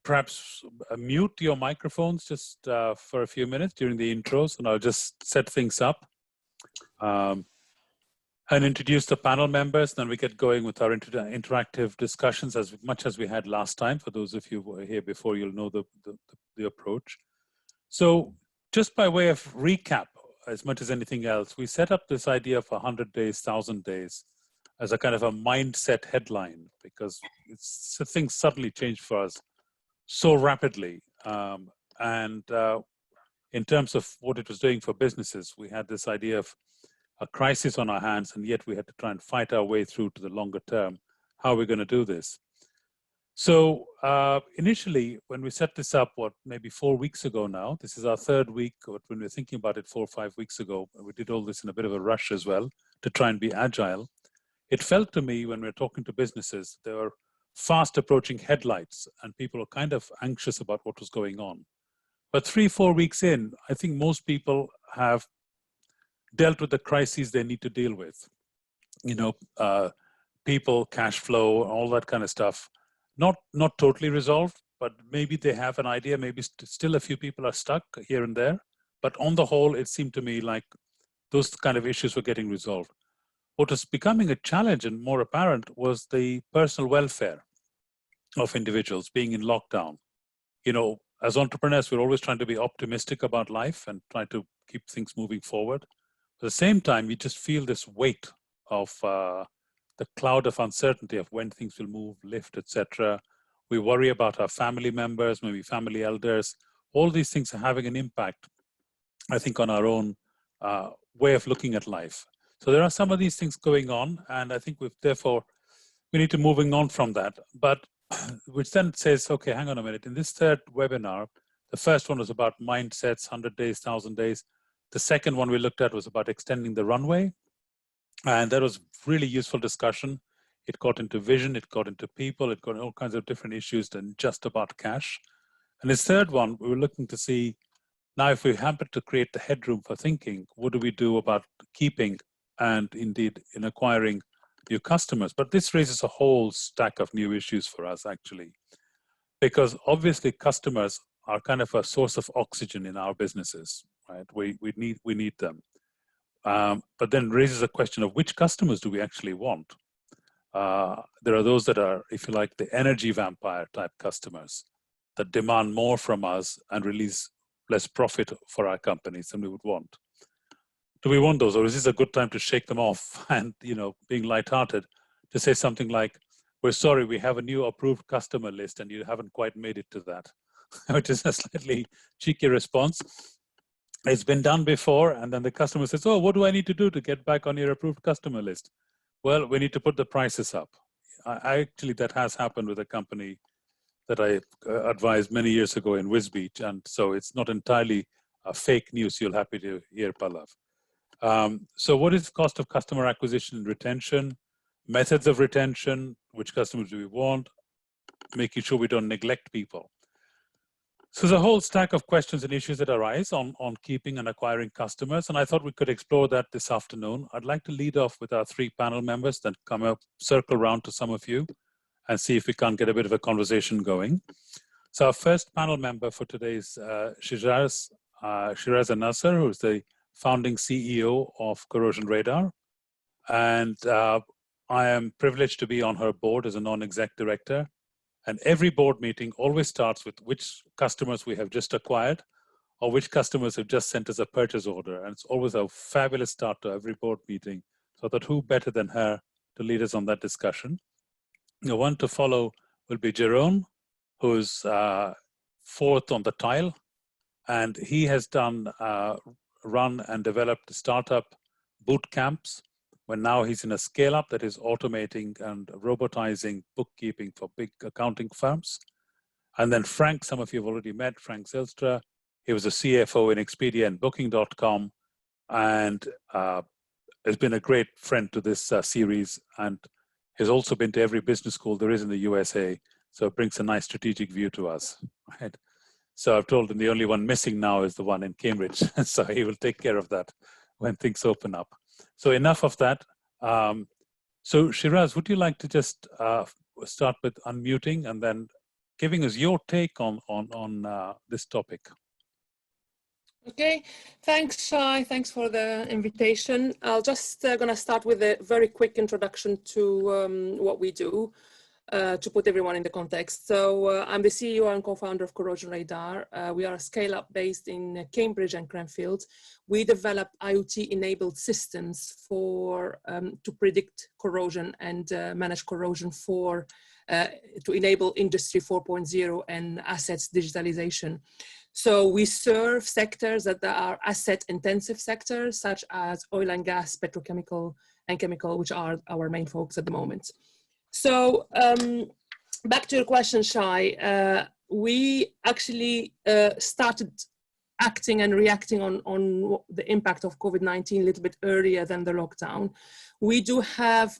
perhaps mute your microphones just for a few minutes during the intros, and I'll just set things up and introduce the panel members. Then we get going with our interactive discussions as much as we had last time. For those of you who were here before, you'll know the approach. So just by way of recap, as much as anything else, we set up this idea of 100 days, 1,000 days as a kind of a mindset headline, because things suddenly changed for us so rapidly. In terms of what it was doing for businesses, we had this idea of a crisis on our hands, and yet we had to try and fight our way through to the longer term. How are we going to do this? So initially, when we set this up, maybe 4 weeks ago now, this is our third week, when we were thinking about it 4 or 5 weeks ago, we did all this in a bit of a rush as well to try and be agile. It felt to me when we were talking to businesses, there were fast approaching headlights and people were kind of anxious about what was going on. But 3 or 4 weeks in, I think most people have dealt with the crises they need to deal with. People, cash flow, all that kind of stuff. Not totally resolved, but maybe they have an idea. Maybe still a few people are stuck here and there. But on the whole, it seemed to me like those kind of issues were getting resolved. What was becoming a challenge and more apparent was the personal welfare of individuals being in lockdown. As entrepreneurs, we're always trying to be optimistic about life and try to keep things moving forward. At the same time, you just feel this weight of the cloud of uncertainty of when things will move, lift, etc. We worry about our family members, maybe family elders. All these things are having an impact, I think, on our own way of looking at life. So there are some of these things going on, and I think we need to moving on from that. But which then says, okay, hang on a minute. In this third webinar, the first one was about mindsets, 100 days, 1,000 days. The second one we looked at was about extending the runway. And that was really useful discussion. It got into vision, it got into people, it got all kinds of different issues than just about cash. And this third one, we were looking to see, now if we happen to create the headroom for thinking, what do we do about keeping and indeed in acquiring new customers? But this raises a whole stack of new issues for us, actually, because obviously customers are kind of a source of oxygen in our businesses, right? We need them. But then raises a question of which customers do we actually want? There are those that are, if you like, the energy vampire type customers that demand more from us and release less profit for our companies than we would want. Do we want those, or is this a good time to shake them off and, being lighthearted, to say something like, we're sorry, we have a new approved customer list and you haven't quite made it to that, which is a slightly cheeky response. It's been done before, and then the customer says, oh, what do I need to do to get back on your approved customer list? Well, we need to put the prices up. Actually, that has happened with a company that I advised many years ago in Wisbeach, and so it's not entirely fake news you'll happy to hear, Pallav. So what is the cost of customer acquisition and retention? Methods of retention, which customers do we want? Making sure we don't neglect people. So there's a whole stack of questions and issues that arise on keeping and acquiring customers, and I thought we could explore that this afternoon. I'd like to lead off with our 3 panel members, then come up, circle around to some of you, and see if we can't get a bit of a conversation going. So our first panel member for today is Chiraz Nasser, who is the founding CEO of Corrosion Radar. And I am privileged to be on her board as a non-exec director. And every board meeting always starts with which customers we have just acquired or which customers have just sent us a purchase order. And it's always a fabulous start to every board meeting. So I thought, who better than her to lead us on that discussion? The one to follow will be Jerome, who's fourth on the tile. And he has run and developed startup boot camps, when now he's in a scale-up that is automating and robotizing bookkeeping for big accounting firms. And then Frank, some of you have already met, Frank Zylstra. He was a CFO in Expedia and Booking.com, and has been a great friend to this series, and has also been to every business school there is in the USA. So it brings a nice strategic view to us, right? So I've told him the only one missing now is the one in Cambridge. So he will take care of that when things open up. So enough of that. So Chiraz, would you like to just start with unmuting, and then giving us your take on this topic. Okay, thanks, Shai. Thanks for the invitation. I'll just gonna start with a very quick introduction to what we do. To put everyone in the context. So I'm the CEO and co-founder of Corrosion Radar. We are a scale-up based in Cambridge and Cranfield. We develop IoT-enabled systems for to predict corrosion and manage corrosion for to enable Industry 4.0 and assets digitalization. So we serve sectors that are asset-intensive sectors, such as oil and gas, petrochemical, and chemical, which are our main focus at the moment. So back to your question, Shai, we actually started acting and reacting on the impact of COVID-19 a little bit earlier than the lockdown. We do have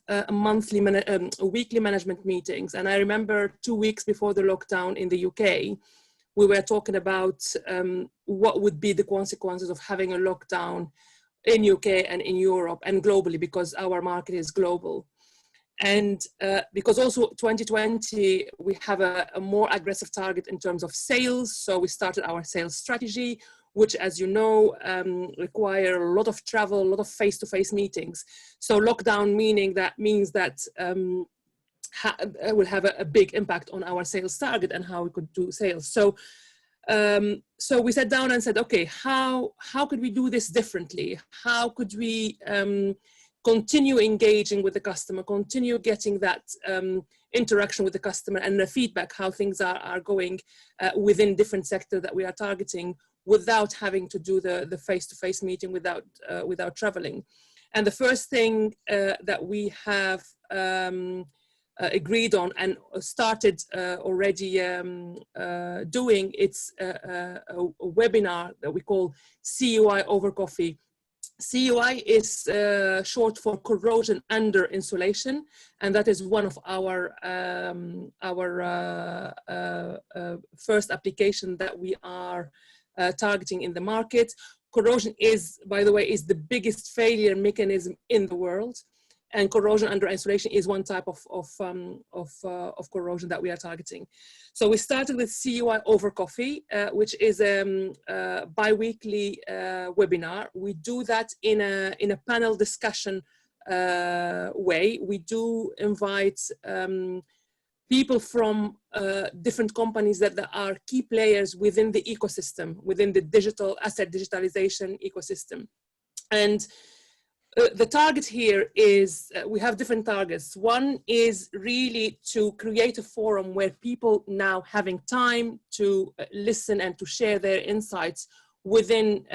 weekly management meetings. And I remember 2 weeks before the lockdown in the UK, we were talking about what would be the consequences of having a lockdown in UK and in Europe and globally, because our market is global. And because also 2020, we have a more aggressive target in terms of sales. So we started our sales strategy, which, as you know, require a lot of travel, a lot of face-to-face meetings. So lockdown means that will have a big impact on our sales target and how we could do sales. So so we sat down and said, okay, how could we do this differently? How could we continue engaging with the customer, continue getting that interaction with the customer and the feedback, how things are going within different sectors that we are targeting without having to do the face-to-face meeting, without traveling. And the first thing that we have agreed on and started already doing, it's a webinar that we call CUI over coffee. CUI is short for corrosion under insulation, and that is one of our first application that we are targeting in the market. Corrosion is, by the way, is the biggest failure mechanism in the world, and corrosion under insulation is one type of corrosion that we are targeting. So we started with CUI over coffee, which is a bi-weekly webinar. We do that in a panel discussion way. We do invite people from different companies that are key players within the ecosystem, within the digital asset digitalization ecosystem. And the target here is, we have different targets. One is really to create a forum where people now having time to listen and to share their insights within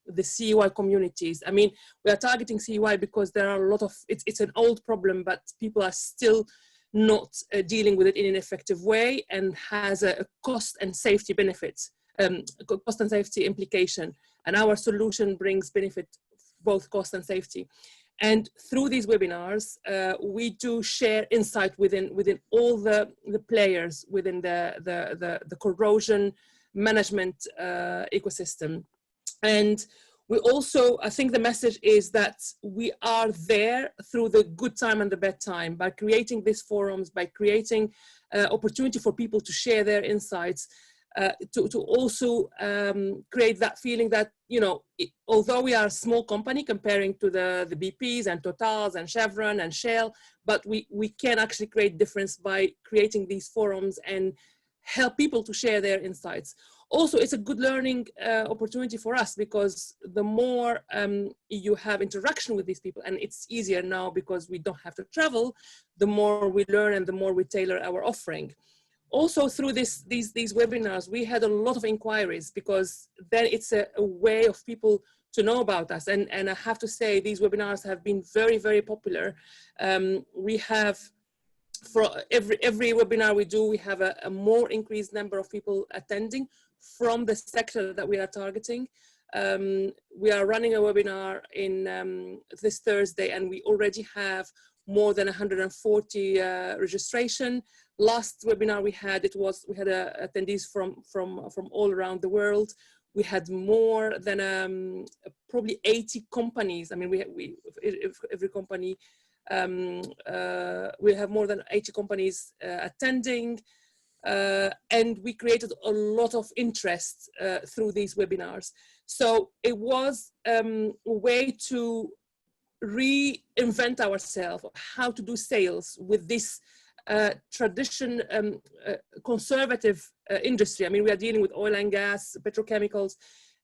the CUI communities. I mean, we are targeting CUI because there are a lot of, it's an old problem, but people are still not dealing with it in an effective way, and has a cost and safety benefits, cost and safety implication. And our solution brings benefit, both cost and safety. And through these webinars, we do share insight within all the players within the corrosion management ecosystem. And we also, I think the message is that we are there through the good time and the bad time, by creating these forums, by creating opportunity for people to share their insights, to also create that feeling that, you know, although we are a small company comparing to the BPs and Totals and Chevron and Shell, but we can actually create difference by creating these forums and help people to share their insights. Also, it's a good learning opportunity for us, because the more you have interaction with these people, and it's easier now because we don't have to travel, the more we learn and the more we tailor our offering. Also, through these webinars, we had a lot of inquiries, because then it's a way of people to know about us. And I have to say, these webinars have been very, very popular. We have, for every webinar we do, we have a more increased number of people attending from the sector that we are targeting. We are running a webinar in this Thursday, and we already have more than 140 registration. Last webinar we had, we had attendees from all around the world. We had more than probably 80 companies. I mean, every company, we have more than 80 companies attending. And we created a lot of interest through these webinars. So it was a way to reinvent ourselves, how to do sales with this conservative industry. I mean, we are dealing with oil and gas, petrochemicals,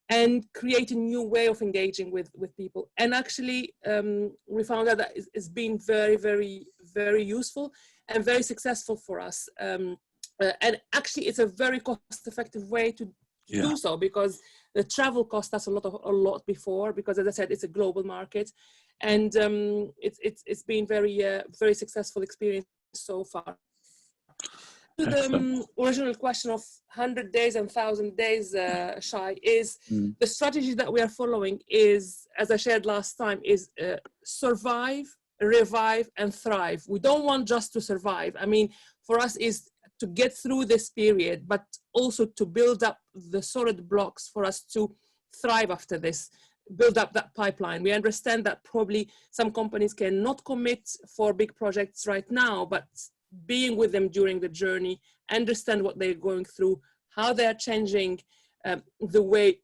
and create a new way of engaging with people. And actually, we found out that it's been very, very, very useful and very successful for us. And actually, it's a very cost-effective way to do so, because the travel cost us a lot before, because as I said, it's a global market, and it's been very successful experience so far. To the original question of 100 days and 1,000 days, Shai, is the strategy that we are following is, as I shared last time, is survive, revive, and thrive. We don't want just to survive. I mean, for us is to get through this period, but also to build up the solid blocks for us to thrive after this, build up that pipeline. We understand that probably some companies cannot commit for big projects right now, but being with them during the journey, understand what they're going through, how they're changing the way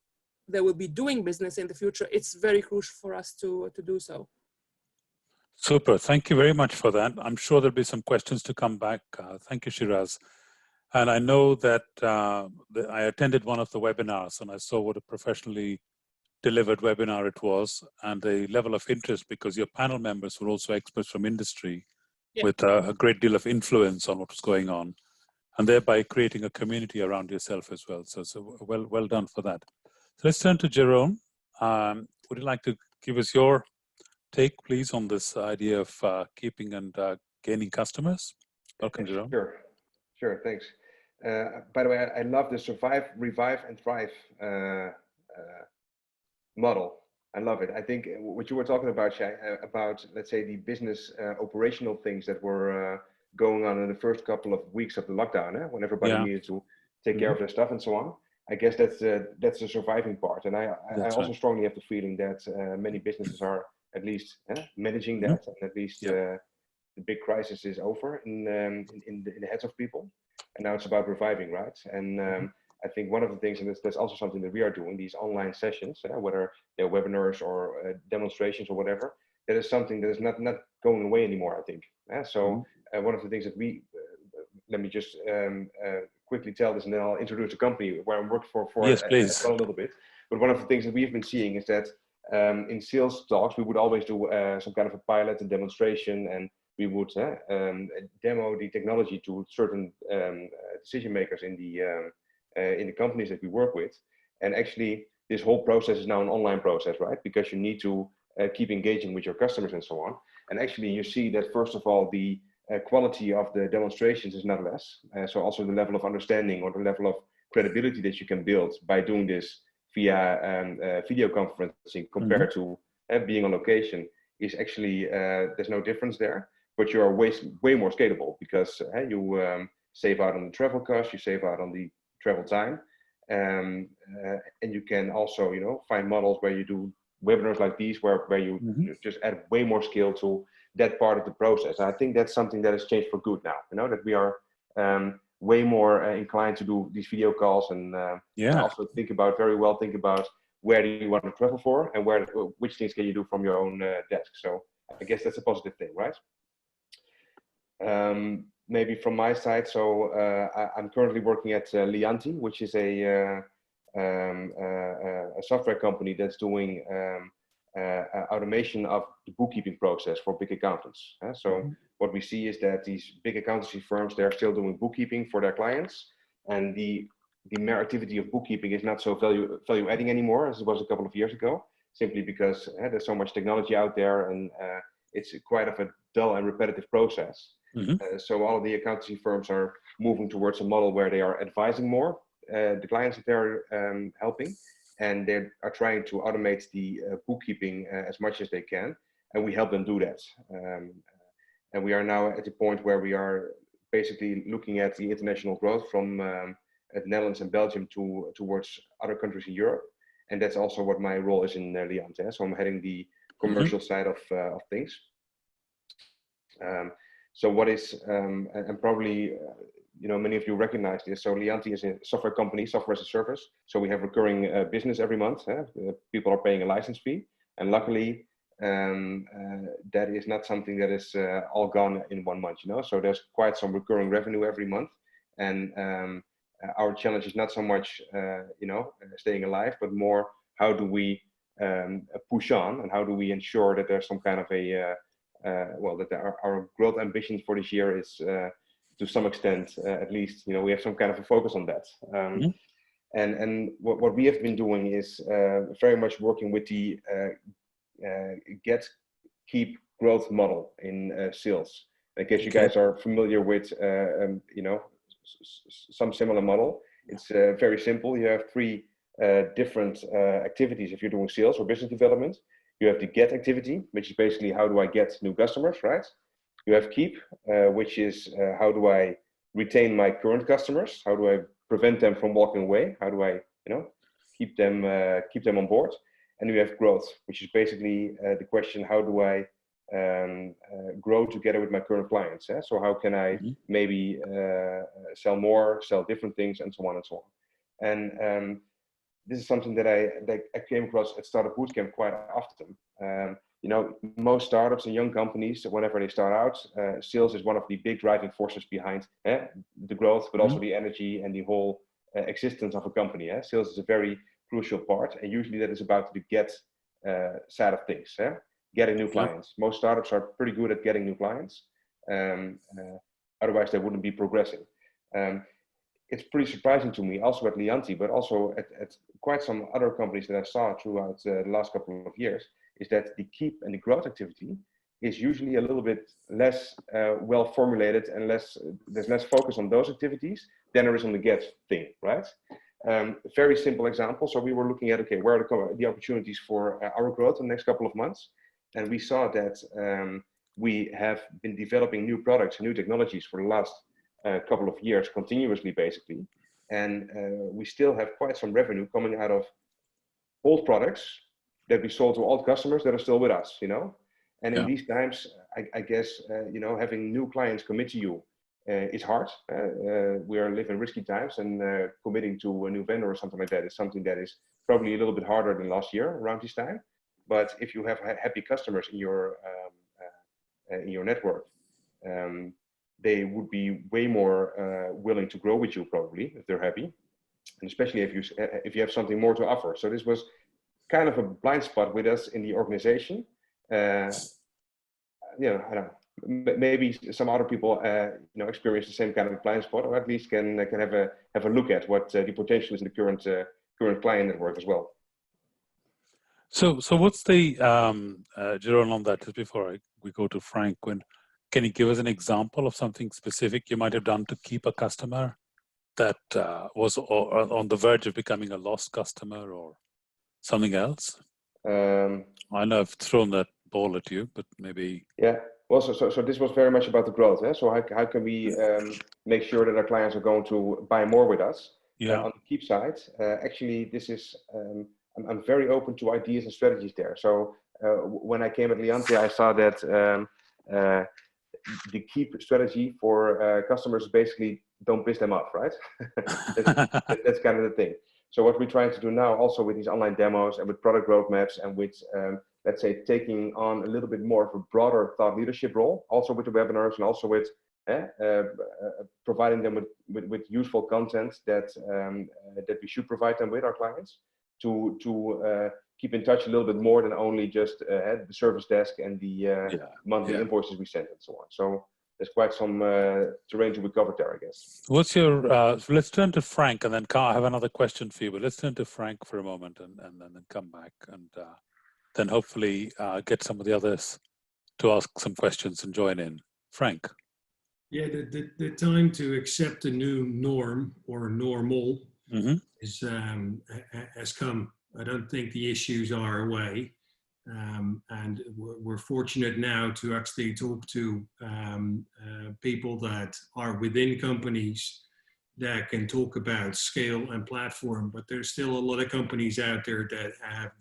they will be doing business in the future, it's very crucial for us to do so. Super, thank you very much for that. I'm sure there'll be some questions to come back. Thank you, Chiraz. And I know that I attended one of the webinars and I saw what a professionally delivered webinar it was, and the level of interest, because your panel members were also experts from industry with a great deal of influence on what was going on, and thereby creating a community around yourself as well. So well done for that. So let's turn to Jerome. Would you like to give us your take, please, on this idea of keeping and gaining customers? Welcome, Jerome. Sure, thanks. By the way, I love the survive, revive, and thrive model. I love it. I think what you were talking about, Shai, about, let's say, the business operational things that were going on in the first couple of weeks of the lockdown, when everybody needed to take care of their stuff and so on. I guess that's the surviving part. And I also strongly have the feeling that many businesses are at least managing that, and at least the big crisis is over in the heads of people. And now it's about reviving, right? And I think one of the things, and that's also something that we are doing, these online sessions, whether they're webinars or demonstrations or whatever, that is something that is not going away anymore, I think. So one of the things that we, let me just quickly tell this, and then I'll introduce the company where I'm working for yes, please. Well, a little bit. But one of the things that we've been seeing is that in sales talks, we would always do some kind of a pilot and demonstration, and we would demo the technology to certain decision makers in the companies that we work with. And actually, this whole process is now an online process, right? Because you need to keep engaging with your customers and so on. And actually, you see that, first of all, the quality of the demonstrations is not less. So also the level of understanding or the level of credibility that you can build by doing this via video conferencing compared to being on location is actually, there's no difference there, but you are way more scalable, because you save out on the travel costs, you save out on the travel time, and you can also, find models where you do webinars like these, where you just add way more skill to that part of the process. And I think that's something that has changed for good now, that we are way more inclined to do these video calls, and also think about where do you want to travel for, and which things can you do from your own desk. So I guess that's a positive thing, right? Maybe from my side, so I'm currently working at Lianti, which is a software company that's doing automation of the bookkeeping process for big accountants. So what we see is that these big accountancy firms, they're still doing bookkeeping for their clients, and the mere activity of bookkeeping is not so value adding anymore as it was a couple of years ago, simply because there's so much technology out there, and it's quite of a dull and repetitive process. So all of the accountancy firms are moving towards a model where they are advising more the clients that they're helping, and they are trying to automate the bookkeeping as much as they can, and we help them do that. And we are now at the point where we are basically looking at the international growth from the Netherlands and Belgium towards other countries in Europe, and that's also what my role is in Lianti. So I'm heading the commercial side of things. So what is, and probably many of you recognize this. So Lianti is a software company, software as a service. So we have recurring business every month. People are paying a license fee, and luckily that is not something that is all gone in 1 month. So there's quite some recurring revenue every month, and our challenge is not so much staying alive, but more how do we push on, and how do we ensure that there's some kind of a that our growth ambitions for this year is to some extent, at least, we have some kind of a focus on that. And what we have been doing is very much working with the get, keep, growth model in sales. In case you guys are familiar with, some similar model, it's very simple. You have 3 different activities if you're doing sales or business development. You have the get activity, which is basically how do I get new customers, right? You have keep, which is how do I retain my current customers? How do I prevent them from walking away? How do I, keep them on board? And you have growth, which is basically the question: how do I grow together with my current clients? So how can I maybe sell more, sell different things, and so on and so on. And this is something that I came across at Startup Bootcamp quite often. Most startups and young companies, whenever they start out, sales is one of the big driving forces behind the growth, but also the energy and the whole existence of a company. Sales is a very crucial part, and usually that is about the get side of things. Getting new clients. Most startups are pretty good at getting new clients. Otherwise, they wouldn't be progressing. It's pretty surprising to me, also at Lianti, but also at quite some other companies that I saw throughout the last couple of years, is that the keep and the growth activity is usually a little bit less well formulated, and there's less focus on those activities than there is on the get thing, right? Very simple example. So we were looking at, okay, where are the opportunities for our growth in the next couple of months? And we saw that we have been developing new products and new technologies for the last couple of years continuously, basically. And we still have quite some revenue coming out of old products that we sold to old customers that are still with us, And in these times, I guess, having new clients commit to you is hard. We are living risky times, and committing to a new vendor or something like that is something that is probably a little bit harder than last year around this time. But if you have happy customers in your network, they would be way more willing to grow with you, probably, if they're happy, and especially if you have something more to offer. So this was kind of a blind spot with us in the organization. I don't know. Maybe some other people, experience the same kind of blind spot, or at least can have a look at what the potential is in the current client network as well. So what's the Jeroen, on that? Just before we go to Frank, can you give us an example of something specific you might have done to keep a customer that was on the verge of becoming a lost customer, or something else? I know I've thrown that ball at you, but maybe. Yeah. Well, so this was very much about the growth. So how can we make sure that our clients are going to buy more with us? On the keep side, actually, this is I'm very open to ideas and strategies there. So when I came at Lianti, I saw that the keep strategy for customers basically don't piss them off, right? that's kind of the thing. So what we're trying to do now, also with these online demos and with product roadmaps, and with let's say taking on a little bit more of a broader thought leadership role, also with the webinars, and also with providing them with useful content that we should provide them with, our clients, to keep in touch a little bit more than only just the service desk and the monthly invoices we send and so on. So there's quite some terrain to be covered there, I guess. What's your, let's turn to Frank, and then I have another question for you, but let's turn to Frank for a moment and then come back, and then hopefully get some of the others to ask some questions and join in. Frank. Yeah, the time to accept a new norm or normal has come. I don't think the issues are away. And we're fortunate now to actually talk to people that are within companies that can talk about scale and platform, but there's still a lot of companies out there that have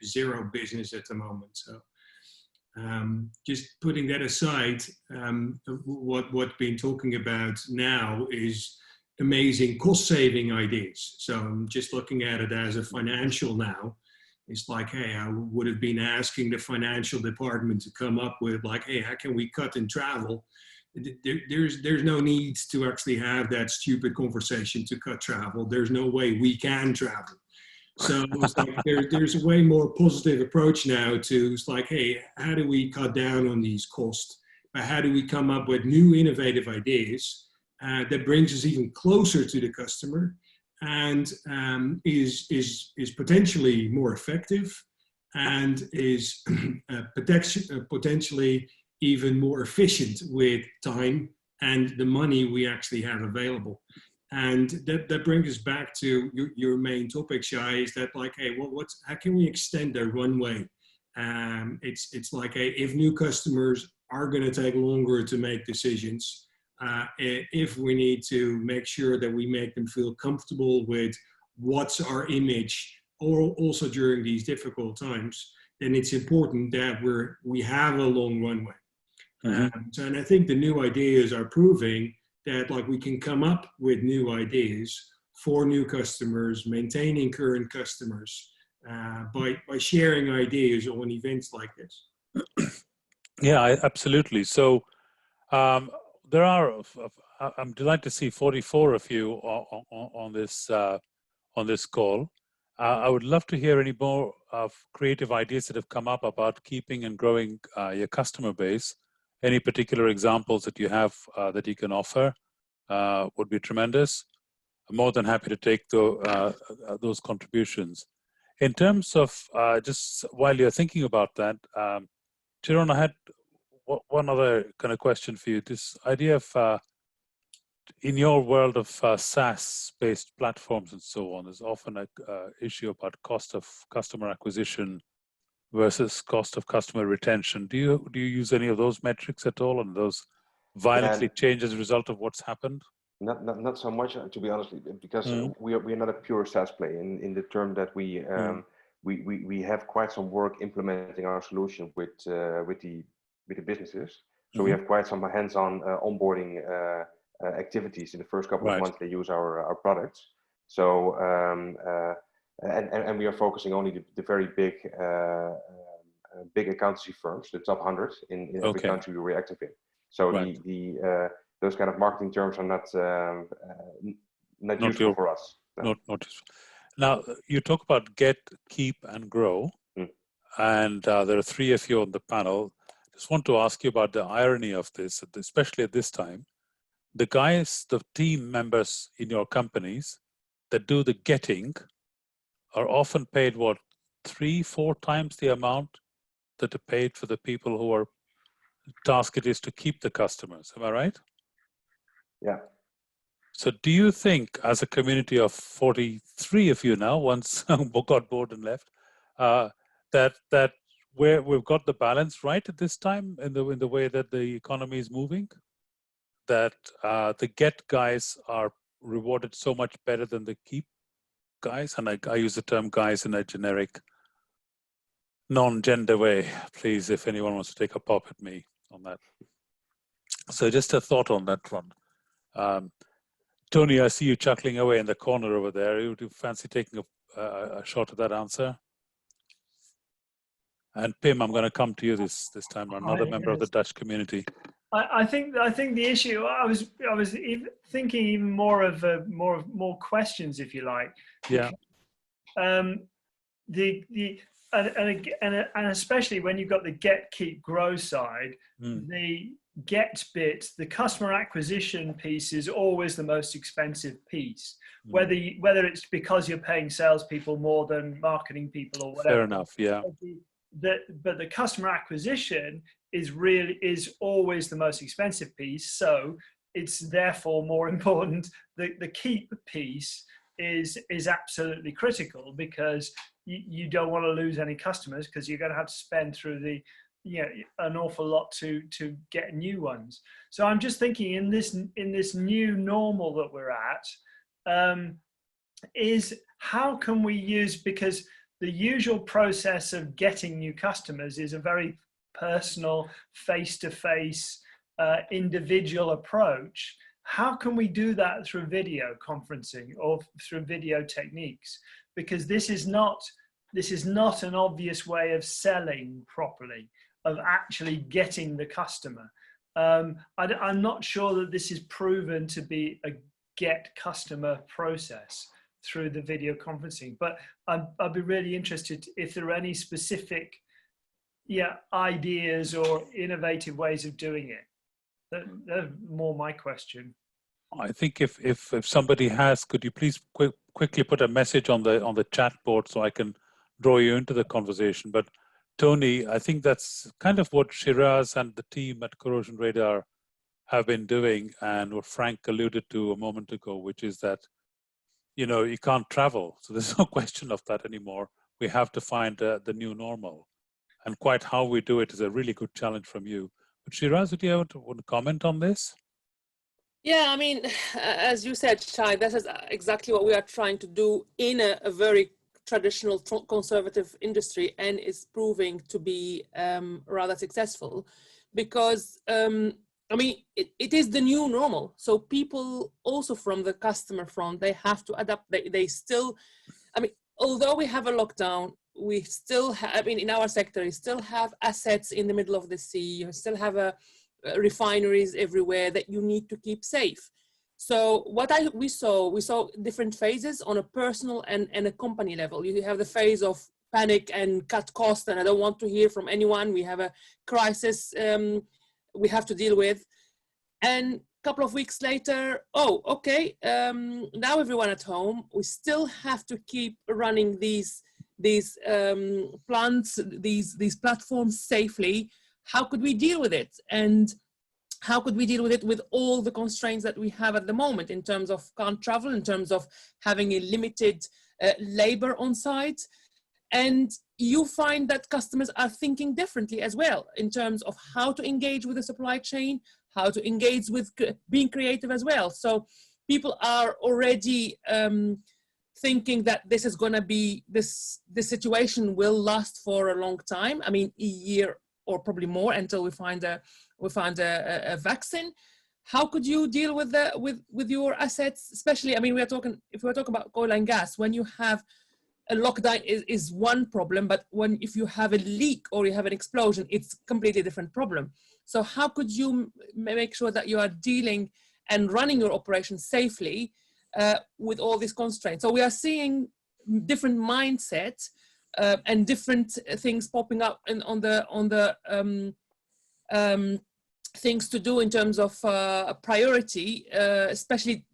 zero business at the moment. So Just putting that aside, what we've been talking about now is amazing cost-saving ideas. So I'm just looking at it as a financial now. It's like, hey, I would have been asking the financial department to come up with like, hey, how can we cut in travel? There's no need to actually have that stupid conversation to cut travel. There's no way we can travel. So it's like there's a way more positive approach now to, it's like, hey, how do we cut down on these costs? How do we come up with new innovative ideas that brings us even closer to the customer and is potentially more effective and is potentially even more efficient with time and the money we actually have available. And that brings us back to your main topic, Shai, is that like, hey, how can we extend the runway? It's like, hey, if new customers are going to take longer to make decisions, if we need to make sure that we make them feel comfortable with what's our image, or also during these difficult times, then it's important that we have a long runway. And I think the new ideas are proving that like we can come up with new ideas for new customers, maintaining current customers by sharing ideas on events like this. Yeah, absolutely. So there are, I'm delighted to see 44 of you on this call. I would love to hear any more of creative ideas that have come up about keeping and growing your customer base. Any particular examples that you have that you can offer would be tremendous. I'm more than happy to take those contributions. In terms of just while you're thinking about that, Chiraz, I had one other kind of question for you. This idea of in your world of SaaS-based platforms and so on, there's often an issue about cost of customer acquisition versus cost of customer retention. Do you use any of those metrics at all, and those violently change as a result of what's happened? Not so much, to be honest, because we are not a pure SaaS play in the term that we have quite some work implementing our solution with the businesses. So we have quite some hands-on onboarding activities in the first couple of months they use our products. So and we are focusing only the very big accountancy firms, the top 100 in every country we're active in. So those kind of marketing terms are not useful for us. No. Not useful. Now you talk about get, keep, and grow, and there are 3 of you on the panel. Just want to ask you about the irony of this, especially at this time. The team members in your companies that do the getting are often paid, 3-4 times the amount that are paid for the people who are task it is to keep the customers. Am I right? Yeah. So do you think, as a community of 43 of you now, once got bored and left, that we've got the balance right at this time in the way that the economy is moving? That the get guys are rewarded so much better than the keep guys? And I use the term guys in a generic, non-gender way. Please, if anyone wants to take a pop at me on that. So just a thought on that front. Tony, I see you chuckling away in the corner over there. Would you fancy taking a shot at that answer? And Pim, I'm going to come to you this time, another member of the Dutch community. I think the issue. I was thinking even more of more questions, if you like. Yeah. And especially when you've got the get, keep, grow side, the get bit, the customer acquisition piece is always the most expensive piece. Whether it's because you're paying salespeople more than marketing people or whatever. Fair enough. Yeah. But the customer acquisition is always the most expensive piece. So it's therefore more important. The keep piece is absolutely critical, because you don't want to lose any customers, because you're going to have to spend through an awful lot to get new ones. So I'm just thinking in this new normal that we're at, is how can we use, because the usual process of getting new customers is a very personal, face-to-face, individual approach. How can we do that through video conferencing or through video techniques? Because this is not an obvious way of selling properly, of actually getting the customer. I'm not sure that this is proven to be a get customer process through the video conferencing, but I'd be really interested if there are any specific ideas or innovative ways of doing it. That's more my question. I think if somebody has, could you please quickly put a message on the chat board so I can draw you into the conversation. But Tony, I think that's kind of what Chiraz and the team at Corrosion Radar have been doing, and what Frank alluded to a moment ago, which is that, you know, you can't travel. So there's no question of that anymore. We have to find the new normal. And quite how we do it is a really good challenge from you. But Chiraz, would you want to comment on this? Yeah, I mean, as you said, Shai, this is exactly what we are trying to do in a very traditional conservative industry, and is proving to be rather successful because, I mean, it is the new normal. So people also from the customer front, they have to adapt. They still, I mean, although we have a lockdown, we still have, I mean, in our sector, you still have assets in the middle of the sea. You still have refineries everywhere that you need to keep safe. So what we saw different phases on a personal and a company level. You have the phase of panic and cut costs, and I don't want to hear from anyone. We have a crisis we have to deal with. And a couple of weeks later, oh, okay, now everyone at home, we still have to keep running these plants, these platforms safely. How could we deal with it? And how could we deal with it with all the constraints that we have at the moment in terms of can't travel, in terms of having a limited labor on site? And you find that customers are thinking differently as well in terms of how to engage with the supply chain, how to engage with being creative as well. So people are already thinking that this is going to be, this situation will last for a long time. I mean, a year or probably more until we find a vaccine. How could you deal with with your assets, especially? I mean, if we're talking about oil and gas, when you have a lockdown is one problem, but if you have a leak or you have an explosion, it's a completely different problem. So how could you make sure that you are dealing and running your operation safely with all these constraints? So we are seeing different mindsets and different things popping up on the things to do in terms of priority, especially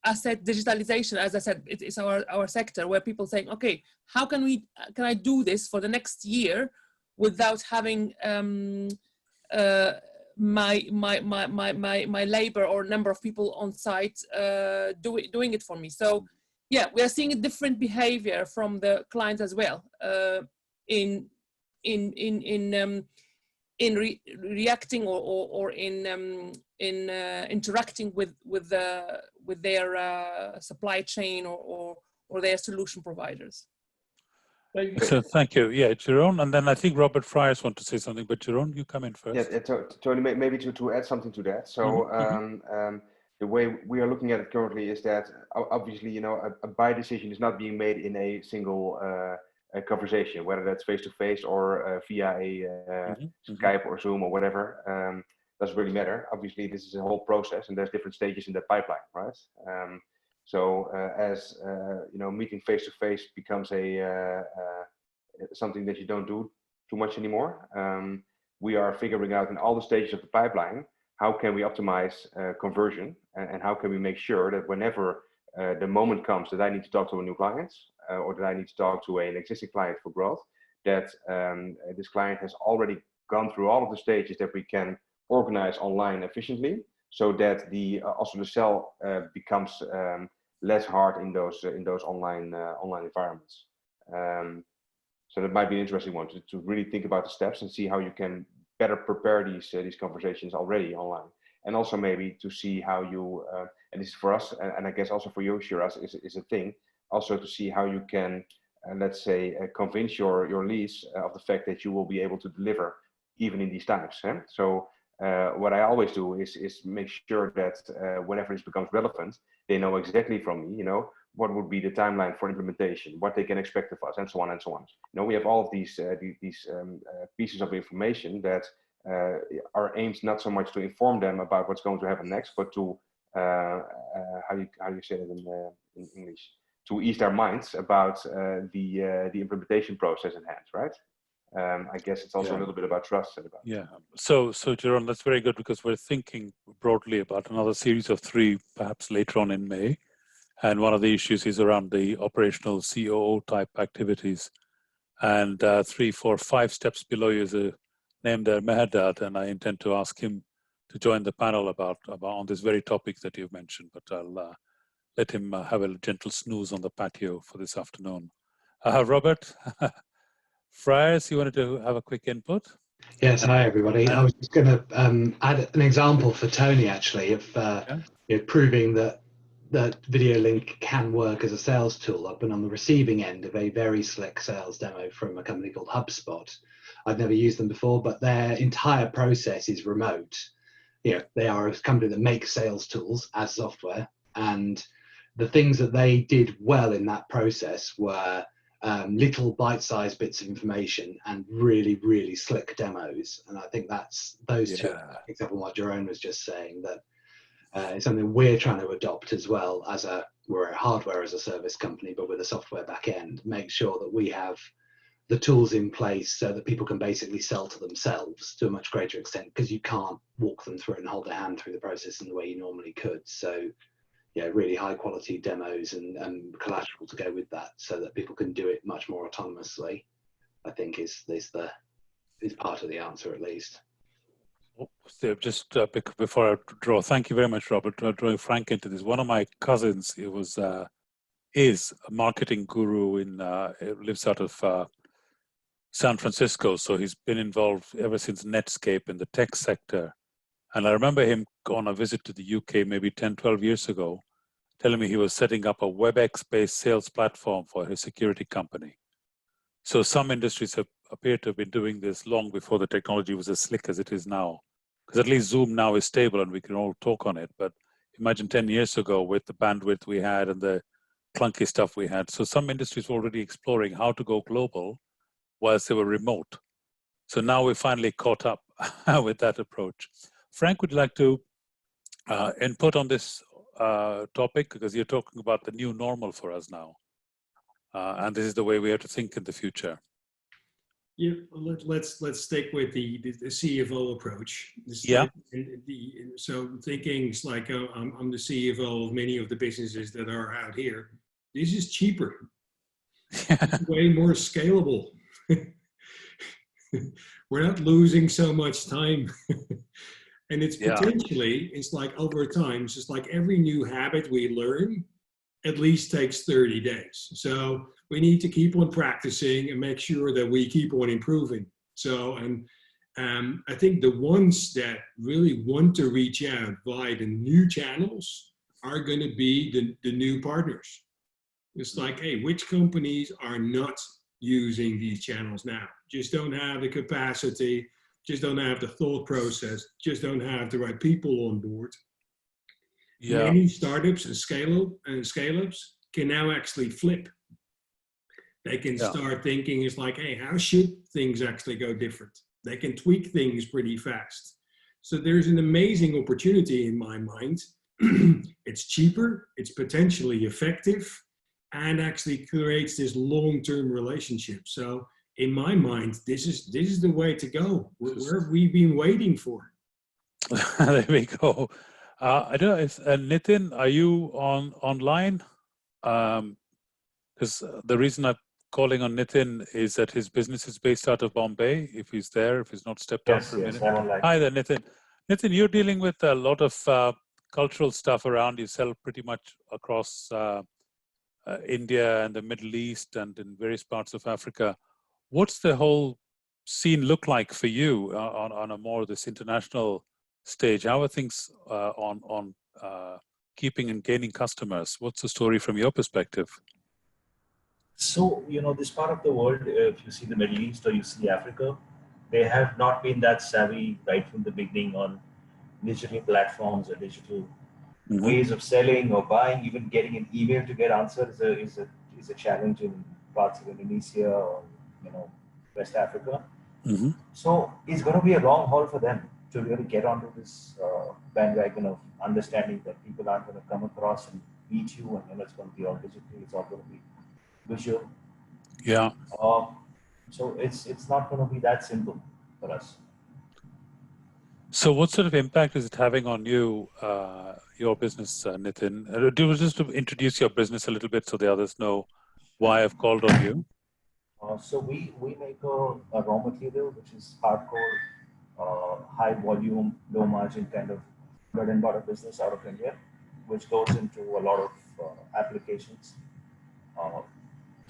asset digitalization. As I said, it's our sector where people saying, okay, how can I do this for the next year without having my labor or number of people on site doing it for me? So yeah, we are seeing a different behavior from the clients as well in reacting or in interacting with their supply chain or their solution providers. So thank you. Yeah, Jeroen, and then I think Robert Fryers want to say something, but Jeroen, you come in first. Yeah, Tony, maybe to add something to that. So the way we are looking at it currently is that obviously, you know, a buy decision is not being made in a single a conversation, whether that's face-to-face or via a Skype or Zoom or whatever. Doesn't really matter. Obviously, this is a whole process, and there's different stages in the pipeline, right? So as you know, meeting face-to-face becomes something that you don't do too much anymore. We are figuring out in all the stages of the pipeline, how can we optimize conversion, and how can we make sure that whenever the moment comes that I need to talk to a new client or that I need to talk to an existing client for growth, that this client has already gone through all of the stages that we can organize online efficiently, so that also the sell becomes less hard in those online environments. So that might be an interesting one to really think about the steps and see how you can better prepare these conversations already online, and also maybe to see how you and this is for us, and I guess also for you, Chiraz, is a thing, also to see how you can let's say convince your leads of the fact that you will be able to deliver even in these times. So what I always do is make sure that whenever this becomes relevant, they know exactly from me, what would be the timeline for implementation, what they can expect of us, and so on and so on. We have all of these pieces of information that are aimed not so much to inform them about what's going to happen next, but to how you say it in English, to ease their minds about the implementation process at hand, right? I guess it's also a little bit about trust. So Jeroen, that's very good, because we're thinking broadly about another series of 3, perhaps later on in May. And one of the issues is around the operational COO type activities. And 3, 4, 5 steps below you is a name there, Mehrdad, and I intend to ask him to join the panel about on this very topic that you've mentioned. But I'll let him have a gentle snooze on the patio for this afternoon. Robert Friars, you wanted to have a quick input? Yes, hi everybody. I was just going to add an example for Tony, actually, of proving that video link can work as a sales tool. I've been on the receiving end of a very slick sales demo from a company called HubSpot. I've never used them before, but their entire process is remote. They are a company that makes sales tools as software, and the things that they did well in that process were little bite-sized bits of information and really, really slick demos. And I think that's those two, example what Jeroen was just saying, that it's something we're trying to adopt as well. We're a hardware as a service company, but with a software back end, make sure that we have the tools in place so that people can basically sell to themselves to a much greater extent, because you can't walk them through it and hold their hand through the process in the way you normally could. So really high quality demos and collateral to go with that, so that people can do it much more autonomously, I think is part of the answer, at least. So just before I draw, thank you very much, Robert, drawing Frank into this. One of my cousins, is a marketing guru lives out of San Francisco. So he's been involved ever since Netscape in the tech sector. And I remember him on a visit to the UK maybe 10, 12 years ago, telling me he was setting up a WebEx-based sales platform for his security company. So some industries appear to have been doing this long before the technology was as slick as it is now. Because at least Zoom now is stable and we can all talk on it. But imagine 10 years ago with the bandwidth we had and the clunky stuff we had. So some industries were already exploring how to go global whilst they were remote. So now we finally caught up with that approach. Frank, would you like to input on this topic, because you're talking about the new normal for us now, and this is the way we have to think in the future. Yeah, let's stick with the CFO approach. So thinking it's like I'm the CFO of many of the businesses that are out here. This is cheaper, it's way more scalable. We're not losing so much time. And it's potentially, it's like over time, it's just like every new habit we learn at least takes 30 days. So we need to keep on practicing and make sure that we keep on improving. So, and I think the ones that really want to reach out via the new channels are going to be the new partners. It's like, hey, which companies are not using these channels now? Just don't have the capacity, just don't have the thought process, just don't have the right people on board. Many startups and scale-ups can now actually flip. They can start thinking, it's like, hey, how should things actually go different? They can tweak things pretty fast. So there's an amazing opportunity in my mind. It's cheaper, it's potentially effective, and actually creates this long-term relationship. So in my mind, this is the way to go. Where have we been waiting for? There we go. I don't know, Nitin, are you online? Because the reason I'm calling on Nitin is that his business is based out of Bombay. If he's there, if he's not stepped out for a minute. I'm online. Hi there, Nitin. Nitin, you're dealing with a lot of cultural stuff around. You sell pretty much across India and the Middle East and in various parts of Africa. What's the whole scene look like for you on a more this international stage? How are things on keeping and gaining customers? What's the story from your perspective? So, this part of the world, if you see the Middle East or you see Africa, they have not been that savvy right from the beginning on digital platforms or digital ways of selling or buying. Even getting an email to get answered is a challenge in parts of Indonesia or West Africa. So it's going to be a long haul for them to really get onto this bandwagon of understanding that people aren't going to come across and meet you and it's going to be all digital. It's all going to be visual. Yeah. So it's not going to be that simple for us. So what sort of impact is it having on you, your business, Nitin? Do you just to introduce your business a little bit so the others know why I've called on you? So we make a raw material, which is hardcore, high volume, low margin kind of bread and butter business out of India, which goes into a lot of applications.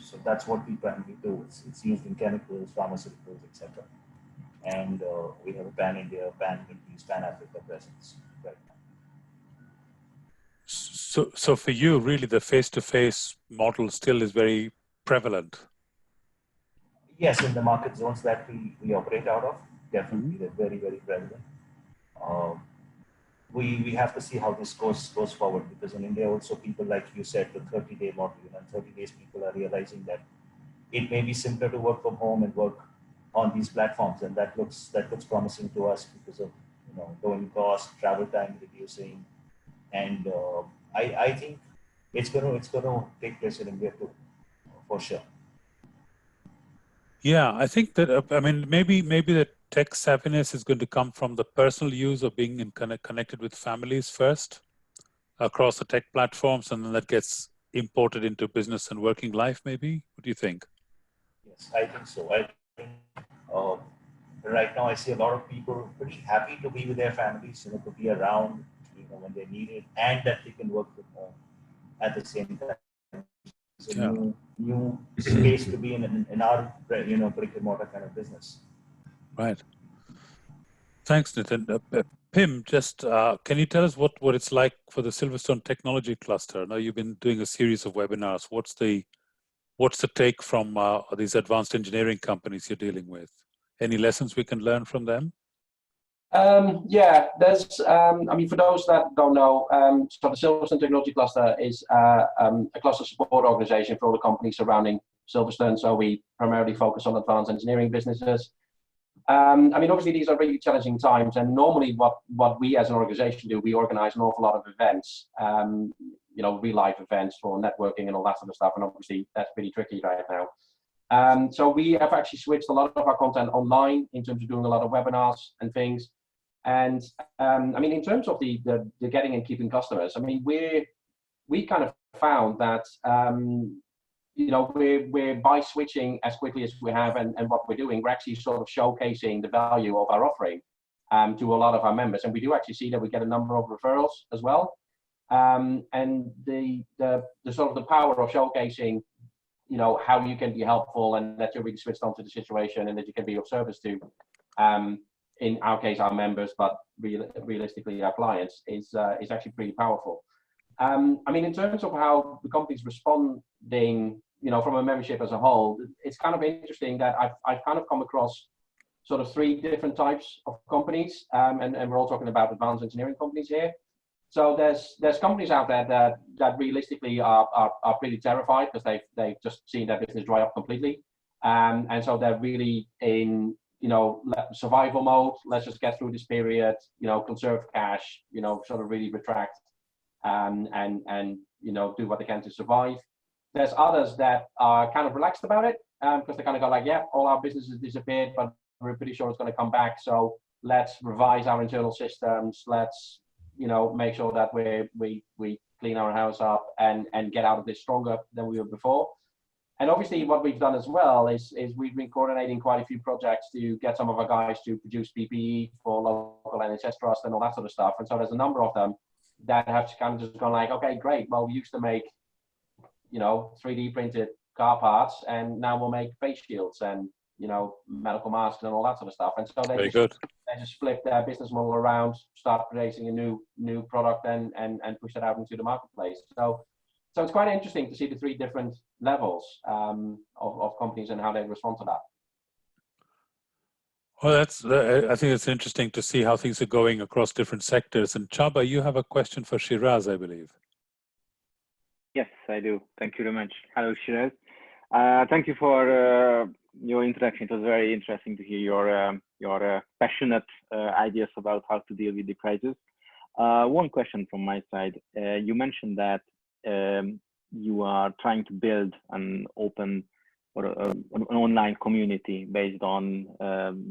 So that's what we primarily do. It's used in chemicals, pharmaceuticals, etc. And we have a pan-India, pan-Middle East, pan-Africa presence right now. So for you, really, the face-to-face model still is very prevalent. Yes, in the market zones that we operate out of, definitely they're very, very prevalent. We have to see how this goes forward, because in India also people, like you said, the 30-day model, 30 days people are realizing that it may be simpler to work from home and work on these platforms, and that looks promising to us because of lowering cost, travel time reducing, and I think it's going to take place in India too, for sure. Yeah, I think that maybe the tech savviness is going to come from the personal use of being connected with families first across the tech platforms, and then that gets imported into business and working life. Maybe, what do you think? Yes, I think so. I think right now I see a lot of people pretty happy to be with their families, to be around, when they need it, and that they can work from home at the same time. It's a new space to be in our brick and mortar kind of business. Right. Thanks, Nitin. Pim, just can you tell us what it's like for the Silverstone Technology Cluster? Now you've been doing a series of webinars. What's the take from these advanced engineering companies you're dealing with? Any lessons we can learn from them? Yeah, there's, for those that don't know, so the Silverstone Technology Cluster is a cluster support organization for all the companies surrounding Silverstone. So we primarily focus on advanced engineering businesses. Obviously these are really challenging times, and normally what we as an organization do, we organize an awful lot of events, real life events for networking and all that sort of stuff. And obviously that's pretty tricky right now. So we have actually switched a lot of our content online in terms of doing a lot of webinars and things. And in terms of the getting and keeping customers, we kind of found that we're by switching as quickly as we have and what we're doing, we're actually sort of showcasing the value of our offering to a lot of our members, and we do actually see that we get a number of referrals as well. And the sort of the power of showcasing how you can be helpful and that you're really switched on to the situation and that you can be of service to, in our case, our members, but realistically our clients, is actually pretty powerful. In terms of how the company's responding, from a membership as a whole, it's kind of interesting that I've kind of come across sort of three different types of companies, and we're all talking about advanced engineering companies here. So there's companies out there that realistically are pretty terrified because they've just seen their business dry up completely, and so they're really in survival mode. Let's just get through this period, conserve cash, sort of really retract, and do what they can to survive. There's others that are kind of relaxed about it because they kind of go like, yeah, all our businesses disappeared, but we're pretty sure it's going to come back. So let's revise our internal systems. Let's make sure that we clean our house up and get out of this stronger than we were before. And obviously what we've done as well is we've been coordinating quite a few projects to get some of our guys to produce PPE for local NHS trust and all that sort of stuff. And so there's a number of them that have kind of just gone like, okay, great. Well, we used to make, 3D printed car parts, and now we'll make face shields and, medical masks and all that sort of stuff. And so they just flip their business model around, start producing a new product and push it out into the marketplace. So it's quite interesting to see the three different levels of companies and how they respond to that. Well, I think it's interesting to see how things are going across different sectors. And Csaba, you have a question for Chiraz, I believe. Yes, I do. Thank you very much. Hello, Chiraz. Thank you for your introduction. It was very interesting to hear your passionate ideas about how to deal with the crisis. One question from my side. You mentioned that you are trying to build an open or an online community based on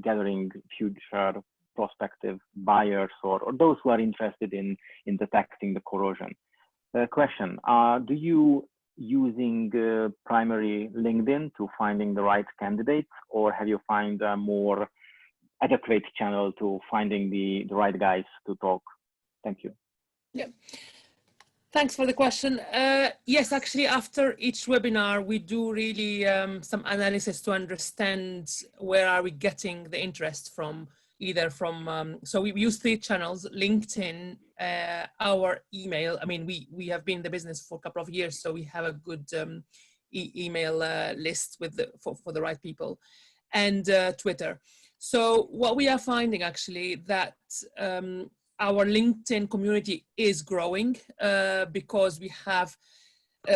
gathering future prospective buyers or those who are interested in detecting the corrosion. Question, do you using primary LinkedIn to finding the right candidates, or have you found a more adequate channel to finding the right guys to talk? Thank you. Yeah. Thanks for the question. Yes, actually, after each webinar, we do really some analysis to understand where are we getting the interest from, either from, so we use 3 channels: LinkedIn, our email. I mean, we have been in the business for a couple of years, so we have a good email list with for the right people, and Twitter. So what we are finding actually that our LinkedIn community is growing because we have,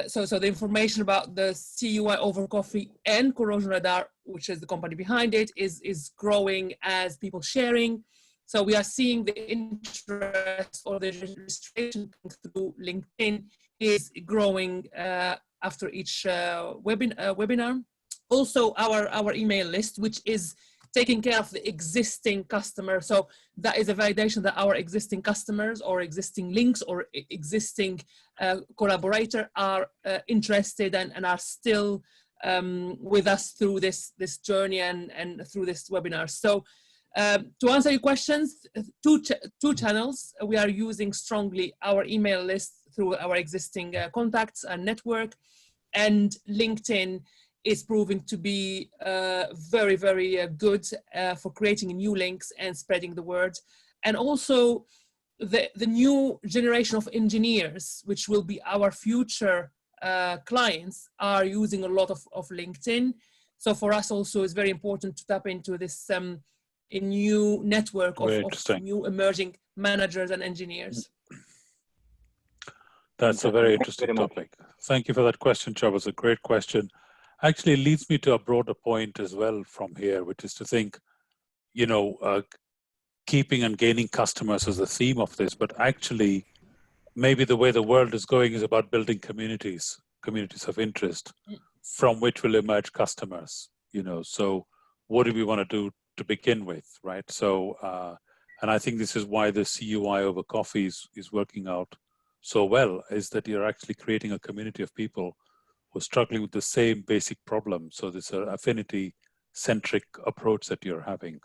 so the information about the CUI over coffee and Corrosion Radar, which is the company behind it, is growing as people sharing. So we are seeing the interest or the registration through LinkedIn is growing after each webinar. Also our email list, which is taking care of the existing customer. So that is a validation that our existing customers or existing links or existing collaborator are interested and are still with us through this journey and through this webinar. So to answer your questions, two channels. We are using strongly our email list through our existing contacts and network, and LinkedIn is proving to be very, very good for creating new links and spreading the word. And also the new generation of engineers, which will be our future clients, are using a lot of LinkedIn. So for us also it's very important to tap into this a new network of new emerging managers and engineers. That's a very interesting topic. Thank you for that question, Csaba. It's a great question. Actually, it leads me to a broader point as well from here, which is to think, you know, keeping and gaining customers is the theme of this, but actually maybe the way the world is going is about building communities of interest from which will emerge customers, you know. So what do we want to do to begin with, right? So, and I think this is why the CUI over coffee is working out so well, is that you're actually creating a community of people who are struggling with the same basic problem. So this affinity-centric approach that you're having.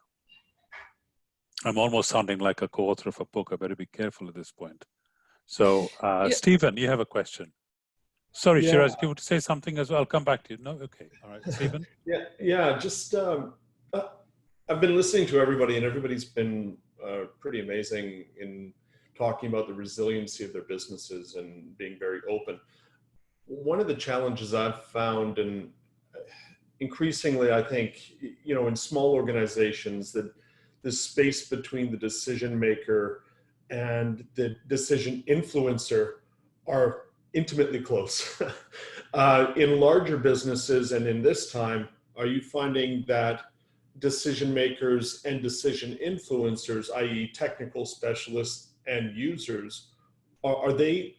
I'm almost sounding like a co-author of a book. I better be careful at this point. So, Stephen, you have a question. Sorry, yeah. Chiraz, you want to say something as well? I'll come back to you. No? Okay. All right, Stephen? Yeah. Just, I've been listening to everybody, and everybody's been pretty amazing in talking about the resiliency of their businesses and being very open. One of the challenges I've found, and increasingly, I think, you know, in small organizations, that the space between the decision maker and the decision influencer are intimately close. In larger businesses and in this time, are you finding that decision makers and decision influencers, i.e. technical specialists and users, are they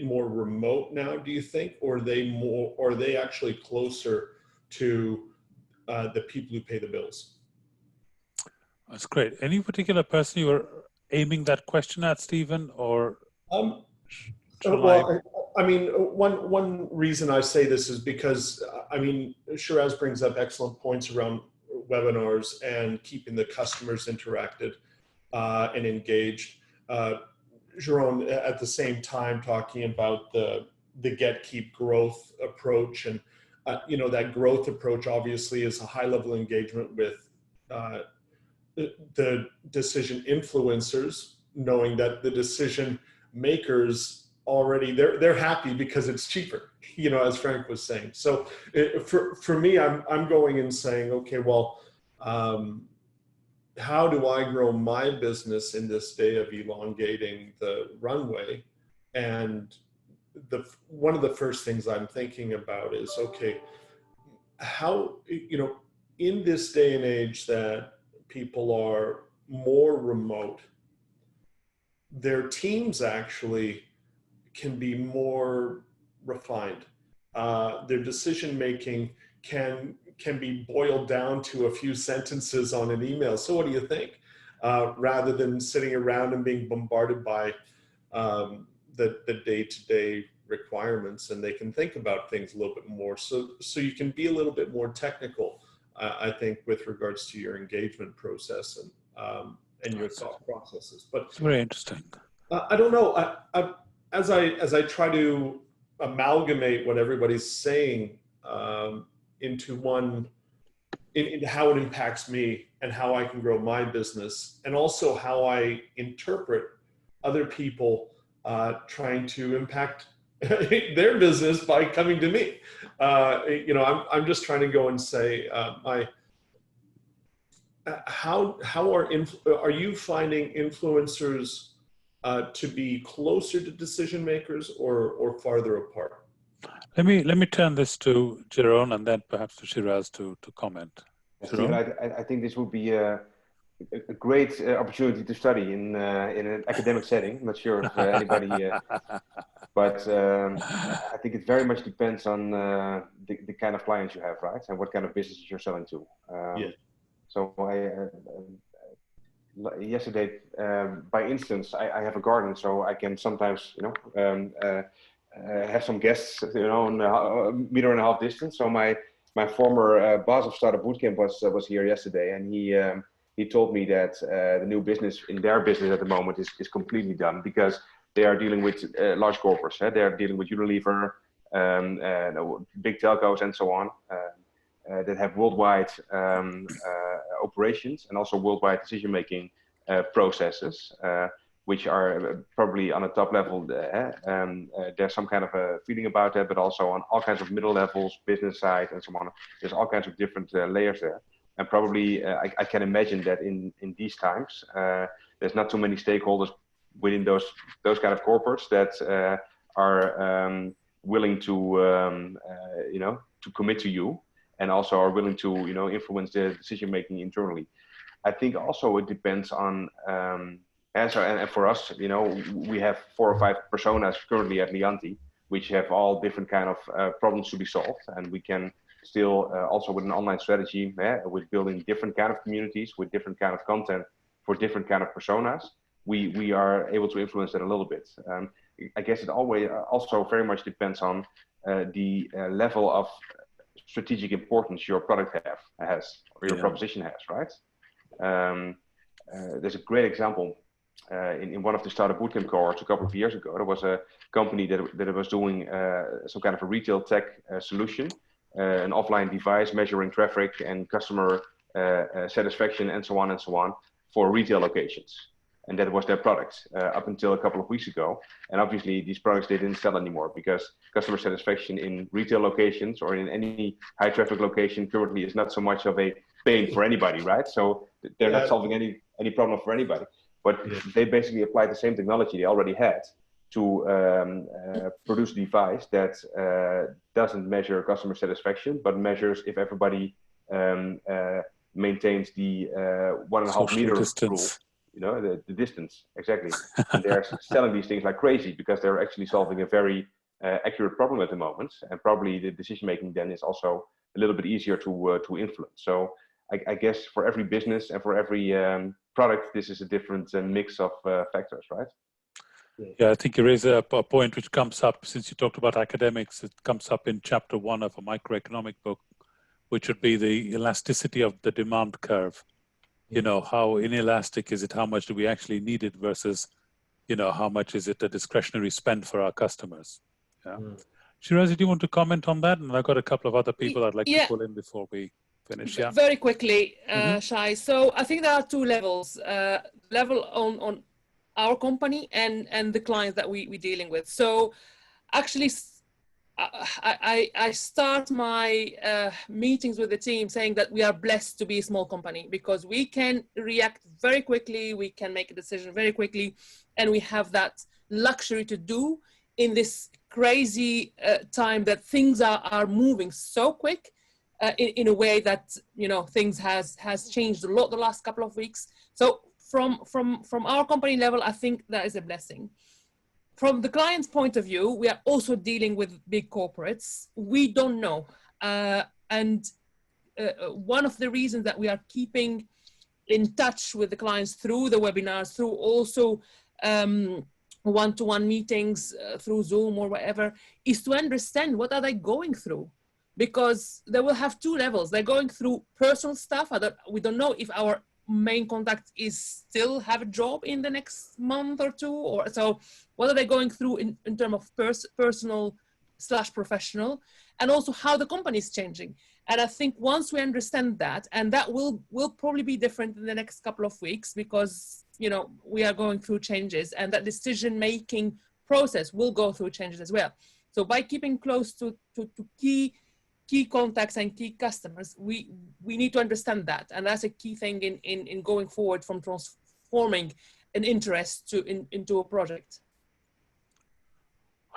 more remote now, do you think, or are they actually closer to the people who pay the bills? That's great. Any particular person you were aiming that question at, Stephen, or? Well, I mean, one reason I say this is because, I mean, Chiraz brings up excellent points around webinars and keeping the customers interacted and engaged. Jerome, at the same time, talking about the get, keep, growth approach, and you know, that growth approach obviously is a high level engagement with the decision influencers, knowing that the decision makers already they're happy because it's cheaper, you know, as Frank was saying. So for me, I'm going and saying, okay, well, how do I grow my business in this day of elongating the runway? And one of the first things I'm thinking about is, okay, how, in this day and age that people are more remote, their teams actually can be more refined. Their decision making can be boiled down to a few sentences on an email. So what do you think? Rather than sitting around and being bombarded by the day-to-day requirements, and they can think about things a little bit more. So you can be a little bit more technical, I think, with regards to your engagement process and your thought processes. But it's very interesting. I don't know. As I try to amalgamate what everybody's saying into how it impacts me and how I can grow my business, and also how I interpret other people trying to impact their business by coming to me. I'm just trying to go and say, how are you finding influencers to be closer to decision makers or farther apart? Let me turn this to Jeroen and then perhaps to Chiraz to comment. Stephen, I think this would be a great opportunity to study in an academic setting. I'm not sure if anybody, but I think it very much depends on the kind of clients you have, right? And what kind of businesses you're selling to. Yeah. So yesterday, by instance, I have a garden, so I can sometimes, have some guests, on a meter and a half distance. So my former boss of Startup Bootcamp was here yesterday, and he told me that the new business in their business at the moment is completely done, because they are dealing with large corporates. They are dealing with Unilever, big telcos, and so on, that have worldwide operations and also worldwide decision-making processes, which are probably on a top level. There's some kind of a feeling about that, but also on all kinds of middle levels, business side, and so on. There's all kinds of different layers there. And probably I can imagine that in these times, there's not too many stakeholders within those kind of corporates that are willing to to commit to you, and also are willing to influence the decision making internally. I think also it depends on and for us, we have 4 or 5 personas currently at Lianti, which have all different kind of problems to be solved, and we can still also with an online strategy, with building different kind of communities with different kind of content for different kind of personas, we are able to influence that a little bit. I guess it always also very much depends on the level of strategic importance your product has or your proposition has, right? There's a great example in one of the Startup Bootcamp cohorts a couple of years ago. There was a company that was doing some kind of a retail tech solution, an offline device measuring traffic and customer satisfaction and so on for retail locations. And that was their product up until a couple of weeks ago. And obviously these products, they didn't sell anymore, because customer satisfaction in retail locations or in any high traffic location currently is not so much of a pain for anybody, right? So they're not solving any problem for anybody. But they basically applied the same technology they already had to produce a device that doesn't measure customer satisfaction, but measures if everybody maintains the 1.5 meter distance rule, the distance, exactly. And they're selling these things like crazy, because they're actually solving a very accurate problem at the moment, and probably the decision making then is also a little bit easier to influence. So I guess for every business and for every product, this is a different mix of factors, right? Yeah, I think you raise a point which comes up, since you talked about academics, it comes up in chapter 1 of a microeconomic book, which would be the elasticity of the demand curve. How inelastic is it? How much do we actually need it versus, how much is it a discretionary spend for our customers? Yeah. Chiraz, do you want to comment on that? And I've got a couple of other people I'd like to pull in before we finish. Yeah. Very quickly, Shai. So I think there are 2 levels. Level on our company and the clients that we're dealing with. So actually I start my meetings with the team saying that we are blessed to be a small company because we can react very quickly, we can make a decision very quickly, and we have that luxury to do in this crazy time that things are moving so quick in a way that, you know, things has changed a lot the last couple of weeks. So from our company level, I think that is a blessing. From the client's point of view, we are also dealing with big corporates. We don't know. One of the reasons that we are keeping in touch with the clients through the webinars, through also one-to-one meetings through Zoom or whatever, is to understand what are they going through. Because they will have two levels. They're going through personal stuff. We don't know if our main contact is still have a job in the next month or two, or so. What are they going through in terms of personal / professional, and also how the company is changing. And I think once we understand that, and that will probably be different in the next couple of weeks, because, you know, we are going through changes, and that decision-making process will go through changes as well. So by keeping close to key contacts and key customers, we need to understand that, and that's a key thing in going forward from transforming an interest into a project.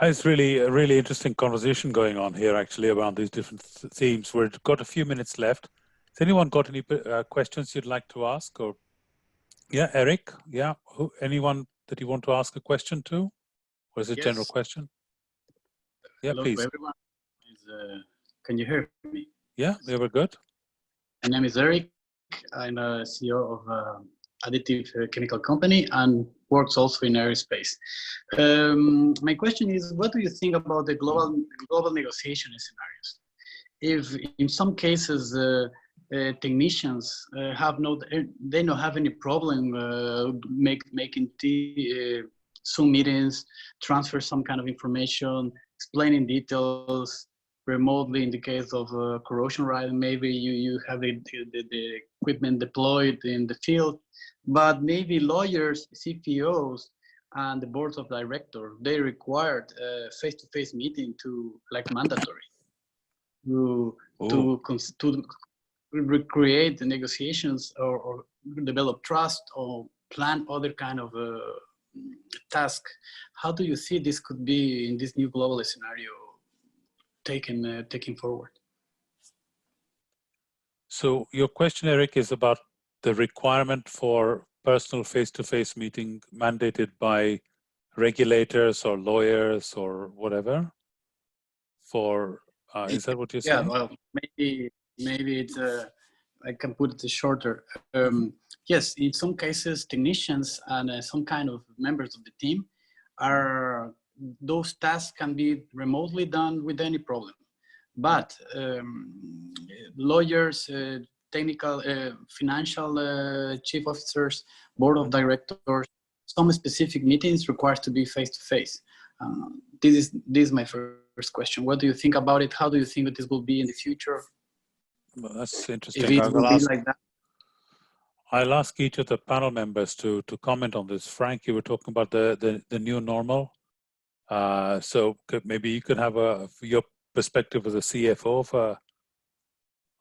It's really a really interesting conversation going on here, actually, around these different themes. We've got a few minutes left. Has anyone got any questions you'd like to ask? Or yeah, Eric, yeah, anyone that you want to ask a question to, or is it a general question? Yeah, hello please. To everyone. Can you hear me? Yeah, they were good. My name is Eric. I'm a CEO of additive chemical company and works also in aerospace. My question is, what do you think about the global negotiation scenarios? If in some cases technicians they don't have any problem making Zoom meetings, transfer some kind of information, explaining details remotely in the case of corrosion, right? Maybe you have the equipment deployed in the field, but maybe lawyers, CPOs, and the boards of directors, they required a face-to-face meeting to, like, mandatory to recreate the negotiations or develop trust or plan other kind of task. How do you see this could be in this new global scenario taken forward? So your question, Eric, is about the requirement for personal face-to-face meeting mandated by regulators or lawyers or whatever. For is that what you're saying? Yeah, well, maybe it's I can put it shorter. Yes, in some cases, technicians and some kind of members of the team those tasks can be remotely done with any problem. But lawyers, technical, financial chief officers, board of directors, some specific meetings requires to be face-to-face. This is my first question. What do you think about it? How do you think that this will be in the future? Well, that's interesting. If it will be like that. I'll ask each of the panel members to comment on this. Frank, you were talking about the new normal. So maybe you could have your perspective as a CFO of a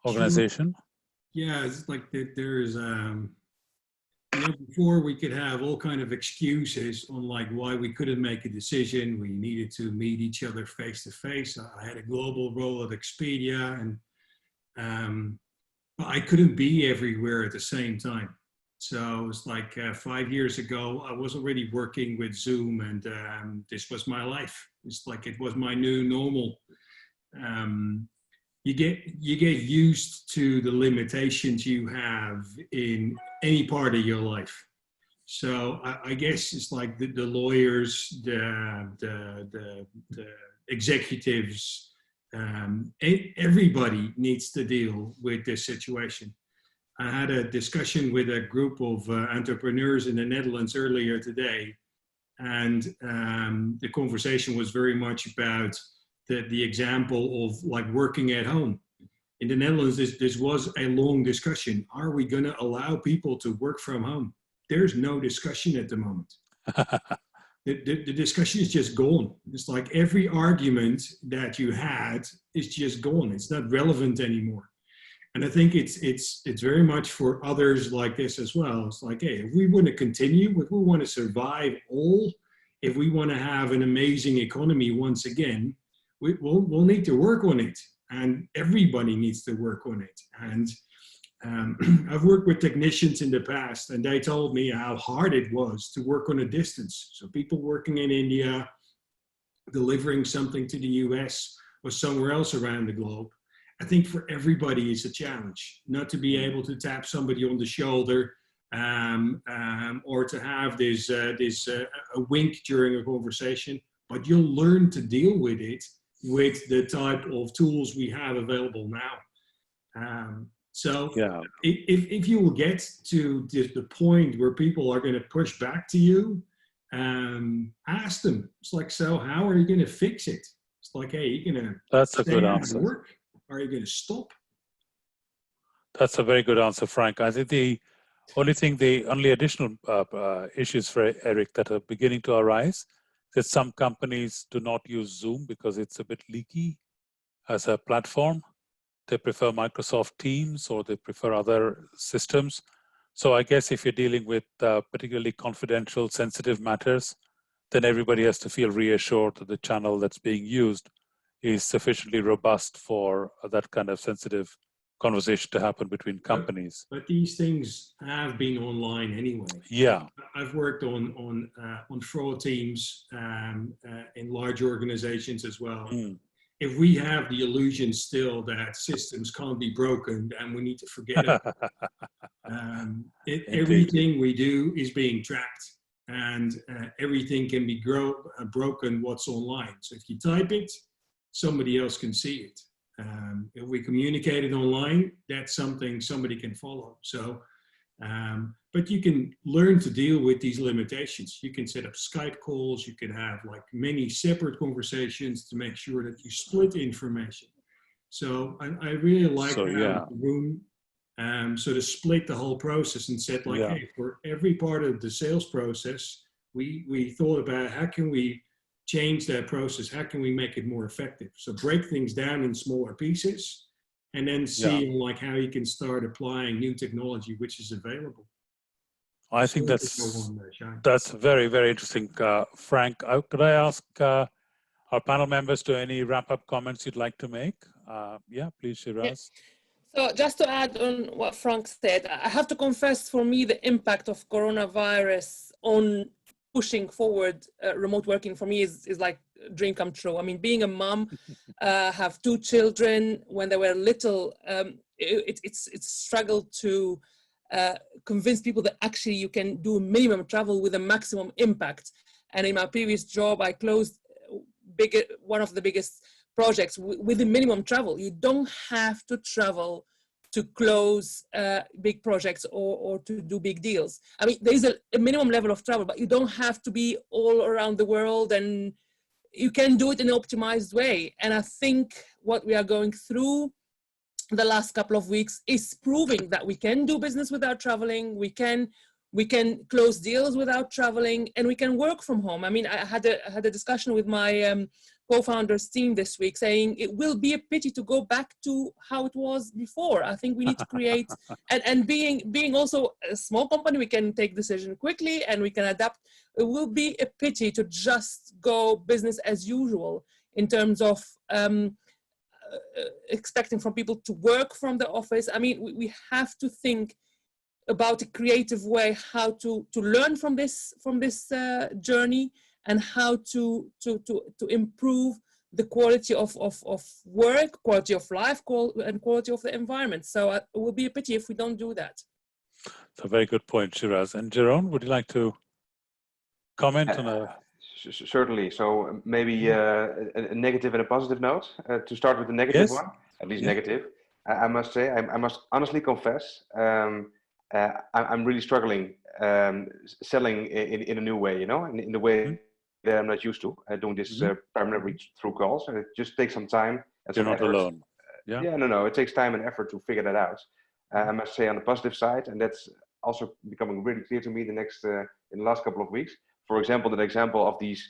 organization. Sure. Yeah, it's like there's before we could have all kind of excuses on like why we couldn't make a decision. We needed to meet each other face to face. I had a global role at Expedia, and I couldn't be everywhere at the same time. So it's like 5 years ago, I was already working with Zoom, and this was my life. It's like it was my new normal. You get used to the limitations you have in any part of your life. So I guess it's like the lawyers, the executives, everybody needs to deal with this situation. I had a discussion with a group of entrepreneurs in the Netherlands earlier today, and the conversation was very much about the example of like working at home. In the Netherlands, this was a long discussion. Are we going to allow people to work from home? There's no discussion at the moment. the discussion is just gone. It's like every argument that you had is just gone. It's not relevant anymore. And I think it's very much for others like this as well. It's like, hey, if we want to continue, if we want to survive all, if we want to have an amazing economy once again, we'll need to work on it. And everybody needs to work on it. And I've worked with technicians in the past, and they told me how hard it was to work on a distance. So people working in India, delivering something to the US or somewhere else around the globe. I think for everybody it's a challenge, not to be able to tap somebody on the shoulder or to have a wink during a conversation, but you'll learn to deal with it with the type of tools we have available now. So yeah. if you will get to the point where people are going to push back to you, ask them. It's like, so how are you going to fix it? It's like, hey, you're going to That's a good answer. Work? Are you going to stop? That's a very good answer, Frank. I think the only additional issues for Eric that are beginning to arise is that some companies do not use Zoom because it's a bit leaky as a platform. They prefer Microsoft Teams or they prefer other systems. So I guess if you're dealing with particularly confidential, sensitive matters, then everybody has to feel reassured that the channel that's being used is sufficiently robust for that kind of sensitive conversation to happen between companies. But these things have been online anyway. Yeah. I've worked on fraud teams in large organizations as well. Mm. If we have the illusion still that systems can't be broken and we need to forget it, everything we do is being tracked, and everything can be broken what's online. So if you type it, somebody else can see it. If we communicate it online, that's something somebody can follow. So, but you can learn to deal with these limitations. You can set up Skype calls. You can have like many separate conversations to make sure that you split information. So I really like the room sort of split the whole process and said like, hey, for every part of the sales process, we thought about how can we change that process? How can we make it more effective? So break things down in smaller pieces and then see like how you can start applying new technology which is available. I think that's very, very interesting. Frank, could I ask our panel members to any wrap-up comments you'd like to make? Yeah, please, Chiraz. Yes. So just to add on what Frank said, I have to confess, for me, the impact of coronavirus on pushing forward remote working for me is like a dream come true. I mean, being a mom, have 2 children, when they were little, it's struggled to convince people that actually you can do minimum travel with a maximum impact. And in my previous job, I closed one of the biggest projects with the minimum travel. You don't have to travel to close big projects or to do big deals. I mean, there's a minimum level of travel, but you don't have to be all around the world, and you can do it in an optimized way. And I think what we are going through the last couple of weeks is proving that we can do business without traveling, we can close deals without traveling, and we can work from home. I mean, I had a discussion with my co-founders team this week saying it will be a pity to go back to how it was before. I think we need to create, and being also a small company, we can take decision quickly and we can adapt. It will be a pity to just go business as usual in terms of expecting from people to work from the office. I mean, we have to think about a creative way how to learn from this journey, and how to improve the quality of work, quality of life, and quality of the environment. So it will be a pity if we don't do that. It's a very good point, Chiraz. And Jeroen, would you like to comment on a... Certainly. So maybe a negative and a positive note. To start with the negative one, at least negative. I must say, I must honestly confess, I'm really struggling selling in a new way, you know, in the way that I'm not used to doing this primarily through calls. And it just takes some time. And You're some not effort. alone. Yeah. No. It takes time and effort to figure that out. I must say, on the positive side, and that's also becoming really clear to me in the last couple of weeks. for example, the example of these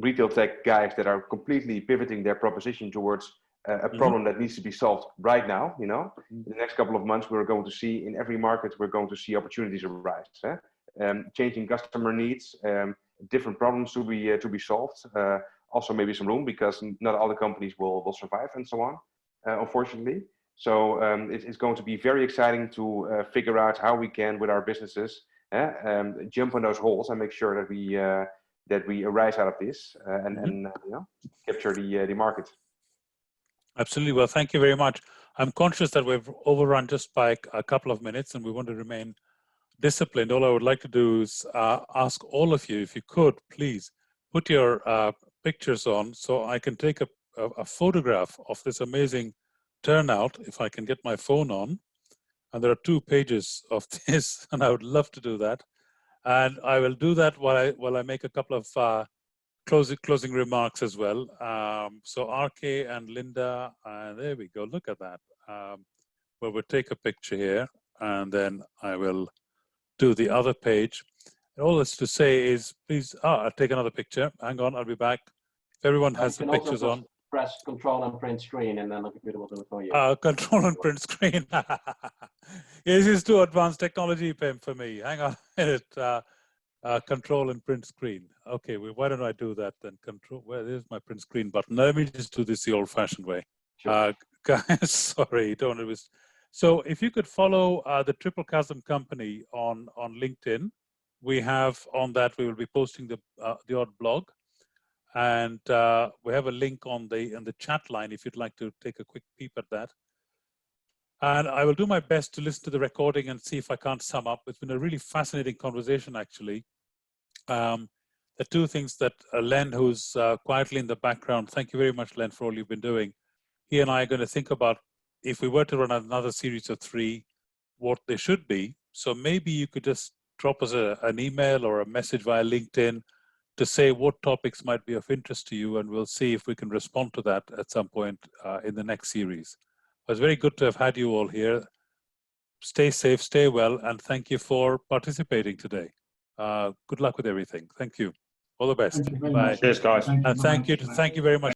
retail tech guys that are completely pivoting their proposition towards a problem that needs to be solved right now. You know, in the next couple of months, we're going to see in every market, we're going to see opportunities arise. Changing customer needs, different problems to be solved. Also, maybe some room because not all the companies will survive and so on. Unfortunately, so it's going to be very exciting to figure out how we can, with our businesses, jump on those holes and make sure that we arise out of this and you know, capture the market. Absolutely. Well, thank you very much. I'm conscious that we've overrun just by a couple of minutes and we want to remain disciplined. All I would like to do is ask all of you, if you could, please put your pictures on so I can take a photograph of this amazing turnout, if I can get my phone on. And there are 2 pages of this, and I would love to do that. And I will do that while I make a couple of closing remarks as well. So RK and Linda, there we go. Look at that. Well, we'll take a picture here, and then I will do the other page. And all that's to say is, please, I'll take another picture. Hang on, I'll be back. If everyone has the pictures on. Press Control and Print Screen, and then the computer will do it for you. Control and Print Screen. This is too advanced technology, Pim, for me. Hang on a minute. Control and Print Screen. Okay, well, why don't I do that then? Control. Well, there's my Print Screen button. Let me just do this the old-fashioned way. Sure. Guys, sorry, don't always. So if you could follow the Triple Chasm Company on LinkedIn, we have on that, we will be posting the odd blog. And we have a link in the chat line if you'd like to take a quick peep at that. And I will do my best to listen to the recording and see if I can't sum up. It's been a really fascinating conversation, actually. The 2 things that Len, who's quietly in the background, thank you very much, Len, for all you've been doing. He and I are going to think about, if we were to run another series of 3, what they should be. So maybe you could just drop us an email or a message via LinkedIn to say what topics might be of interest to you, and we'll see if we can respond to that at some point in the next series. It was very good to have had you all here. Stay safe, stay well, and thank you for participating today. Good luck with everything. Thank you. All the best. Bye. Cheers, guys. And thank you very much.